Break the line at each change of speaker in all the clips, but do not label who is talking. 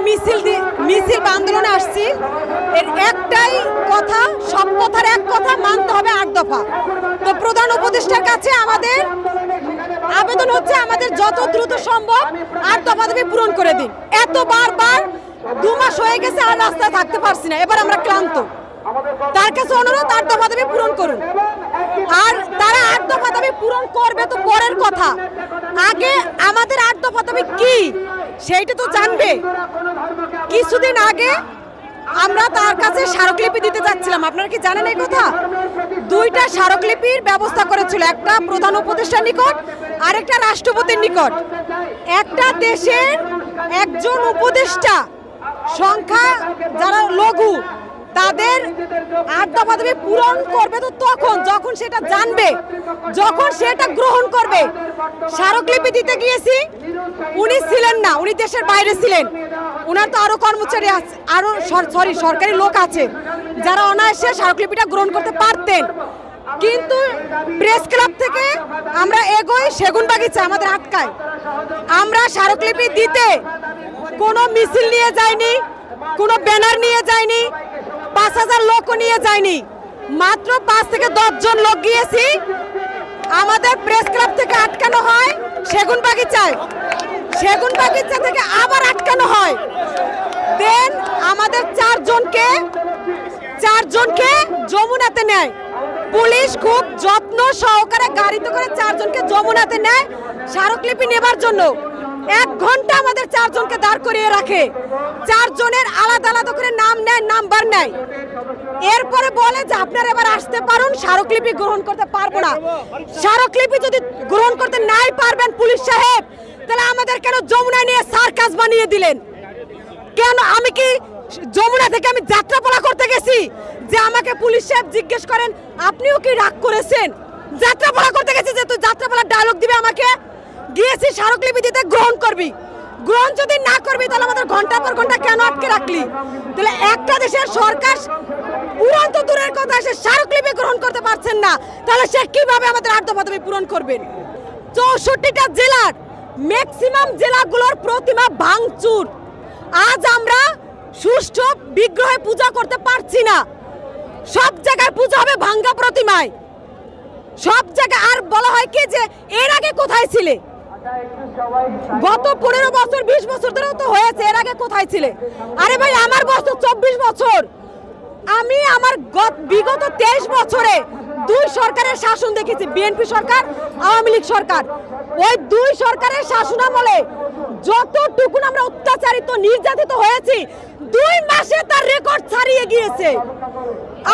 মিছিল আন্দোলনে আসছি, এর একটাই কথা, সব কথার এক কথা, মানতে হবে 8 দফা। তো প্রধান উপদেষ্টার কাছে আমাদের আবেদন হচ্ছে, আমাদের যত দ্রুত সম্ভব 8 দফা দাবি পূরণ করে দিন। এত বারবার 2 মাস হয়ে গেছে, আর রাস্তায় থাকতে পারছি না, এবার আমরা ক্লান্ত। তার কাছে অনুরোধ, 8 দফা দাবি পূরণ করুন। আর তারা 8 দফা দাবি পূরণ করবে তো পরের কথা, আগে আমাদের 8 দফা দাবি কি সেইটা তো জানবে। কিছুদিন আগে আমরা তার কাছে স্মারকলিপি দিতে যাচ্ছিলাম, আপনারা কি জানেন এই কথা? 2টা স্মারকলিপির ব্যবস্থা করেছিল, একটা প্রধান উপদেষ্টার নিকট, আরেকটা রাষ্ট্রপতির নিকট। একটা দেশের একজন উপদেষ্টা সংখ্যা যারা লঘু, তাদের 8 দফা দাবি পূরণ করবে তো তখন যখন সেটা জানবে, যখন সেটা গ্রহণ করবে। স্মারকলিপি দিতে গিয়েছি, উনি ছিলেন না, উনি দেশের বাইরে ছিলেন। ওনার তো আরো কর্মচারী আছে, আরো সরকারি লোক আছে যারা অনায়াসে স্মারকলিপিটা গ্রহণ করতে পারতেন। কিন্তু প্রেস ক্লাব থেকে আমরা এগোই সেগুনবাগিচা, আমাদের আটকায়। আমরা স্মারকলিপি দিতে কোনো মিছিল নিয়ে যাইনি, কোনো ব্যানার নিয়ে যাইনি, 5000 লোকও নিয়ে যায়নি, মাত্র 5 থেকে 10 জন লোক গিয়েছি। আমাদের প্রেস ক্লাব থেকে আটকানো হয় সেগুনবাগিচায়, সেগুনবাগিচা থেকে আবার আটকানো হয়। দেন আমাদের 4 জনকে যমুনাতে নেয় পুলিশ, খুব যত্ন সহকারে গাড়িতে করে 4 জনকে যমুনাতে নেয় স্মারকলিপি নেবার জন্য। 1 ঘন্টা আমাদের 4 জনকে দাঁড় করিয়ে রাখে, 4 জনের আলাদা আলাদা করে নাম নেয়, নাম্বার নেয়। এরপরে বলে যে আপনারা এবার আসতে পারুন, স্মারকলিপি গ্রহণ করতে পারবো না। স্মারকলিপি যদি গ্রহণ করতে নাই পারবেন পুলিশ সাহেব, তাহলে আমাদের কেন যমুনায় নিয়ে সার্কাস বানিয়ে দিলেন? কেন? আমি কি যমুনা থেকে আমি যাত্রাপালা করতে গেছি যে আমাকে পুলিশ সাহেব জিজ্ঞেস করেন আপনিও কি রাগ করেছেন? যাত্রাপালা করতে গেছি যে তুই যাত্রাপালার ডায়লগ দিবে আমাকে? গিয়েছি স্মারকলিপি দিতে, গ্রহণ করবি। গ্রহণ যদি না করবি তাহলে আমাদের ঘন্টা পর ঘন্টা কেন আটকে রাখলি? তাহলে একটা দেশের সরকার পূরণ তো দূরের কথা, সে স্মারকলিপি গ্রহণ করতে পারছেন না, তাহলে সে কিভাবে আমাদের 8 দফা দাবি পূরণ করবেন? 64টা জেলার ম্যাক্সিমাম জেলাগুলোর প্রতিমা ভাঙচুর। আজ আমরা সুষ্ঠু বিগ্রহে পূজা করতে পারছি না, সব জায়গায় পূজা হবে ভাঙ্গা প্রতিমায়, সব জায়গায়। আর বলা হয় কি যে এর আগে কোথায় ছিলে? গত 15 বছর 20 বছর ধরেও তো হয়েছে, এর আগে কোথায় ছিলে? আরে ভাই, আমার বয়স 24 বছর। আমি আমার বিগত 23 বছরে 2 সরকারের শাসন দেখেছি, বিএনপি সরকার, আওয়ামী লীগ সরকার। ওই 2 সরকারের শাসনামলে যতটুকুন আমরা অত্যাচারিত নির্যাতিত হয়েছি, 2 মাসে তার রেকর্ড ছাড়িয়ে গিয়েছে।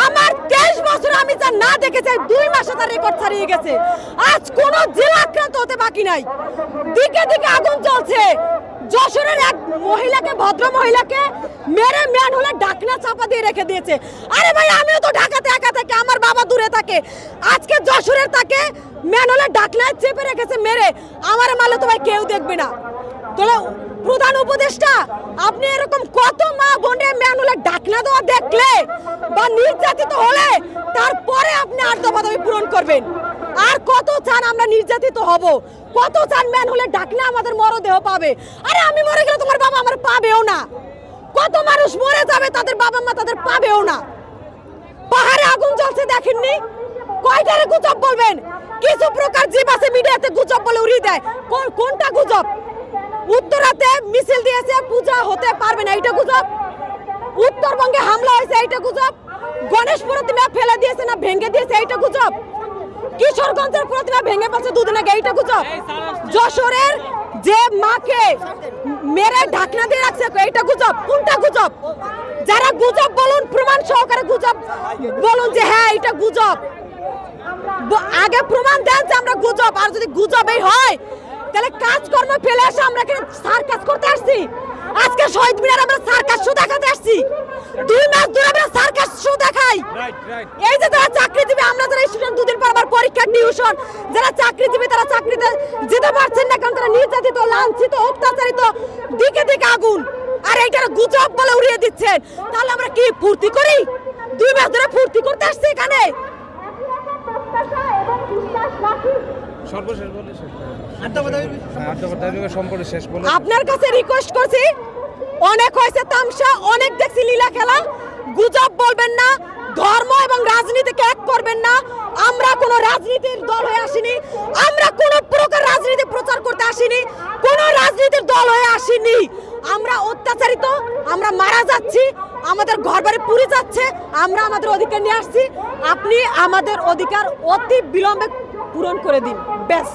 আমার 23 বছর আমি যা না দেখেছি, 2 মাসে তার রেকর্ড ছাড়িয়ে গেছে। আজ কোন জেলা আক্রান্ত হতে বাকি নাই, দিকে দিকে আগুন জ্বলছে। যশোরের এক মহিলাকে, ভদ্র মহিলাকে মেরে ম্যানহোলে ঢাকনা চাপা দিয়ে রেখে দিয়েছে। আরে ভাই, আমিও তো ঢাকাতে একা থাকি, আমার বাবা দূরে থাকে। আজকে যশোরের তাকে ম্যানহোলে ঢাকনায় চেপে রেখেছে মেরে, আমার মারলে তো ভাই কেউ দেখবে না। তাহলে প্রধান উপদেষ্টা, আপনি এরকম কত মা বোনের ম্যানহোলে ঢাকনা দেওয়া দেখলে বা নির্যাতিত হলে তারপরে আপনি 8 দফা দাবি পূরণ করবেন? আর কত চান আমরা নির্যাতিত হব? কত চান ম্যানহোলে ঢাকনা আমাদের মরদেহ পাবে? আরে আমি মরে গেলে তোমার বাবা আমার পাবেও না। কত মানুষ মরে যাবে, তাদের বাবা মা তাদের পাবেও না। পাহাড়ে আগুন জ্বলছে দেখেননি? কয়টারে গুজব বলবেন? কিছু প্রকার জীব আছে মিডিয়াতে গুজব বলে উড়িয়ে দেয়। কোনটা গুজব? উত্তরাতে মিছিল দিয়েছে, পূজা হতে পারবে না, এইটা গুজব। উত্তরবঙ্গে হামলা হয়েছে, এইটা গুজব। গণেশ প্রতিমা ফেলে দিয়েছে না ভেঙে দিয়েছে, এইটা গুজব। কিশোরগঞ্জের প্রতিমা ভেঙে পড়ছে 2 দিন আগে, এইটা গুজব। যশোরের যে মাকে মেরে ঢাকনা দিয়ে রাখছে, এইটা গুজব। কোনটা গুজব? যারা গুজব বলুন, প্রমাণ সহকারে গুজব বলুন যে হ্যাঁ এটা গুজব। আগে প্রমাণ দেন যে আমরা গুজব। আর যদি গুজবই হয় তাহলে কাজকর্ম ফেলে এসে আমরা এখানে সার্কাস করতে আসছি? আজকে শহীদ মিনার আমরা সার্কাস শো দেখাতে আসছি? 2 মাস ধরে আমরা সার্কাস শো দেখাই। এই যে যারা চাকরিজীবী, আমরা যারা স্টুডেন্ট, 2 দিন পর আবার পরীক্ষা, টিউশন, যারা চাকরিজীবী তারা চাকরিতে যেতে পারছেন না, কারণ তারা নির্যাতিত, লাঞ্ছিত, অত্যাচারিত, দিকে দিকে আগুন। আর এইটার গুজব বলে উড়িয়ে দিচ্ছেন। তাহলে আমরা কি ফুর্তি করি? 2 মাস ধরে ফুর্তি করতে আসছি এখানে।
আপনার কাছে রিকোয়েস্ট করছি,
অনেক হয়েছে তামসা, অনেক দেখছি লীলা খেলা। গুজব বলবেন না, ধর্ম এবং রাজনীতিকে এক করবেন না। আমরা কোনো রাজনীতির দল হয়ে আসিনি, আমরা কোনো প্রকার রাজনীতি প্রচার করতে আসিনি, কোনো রাজনীতির দল হয়ে আসিনি। আমরা অত্যাচারিত, আমরা মারা যাচ্ছি, আমাদের ঘরবাড়ি পুড়ে যাচ্ছে, আমরা আমাদের অধিকার নিয়ে আসছি। আপনি আমাদের অধিকার অতি বিলম্বে পূরণ করে দিন, ব্যাস।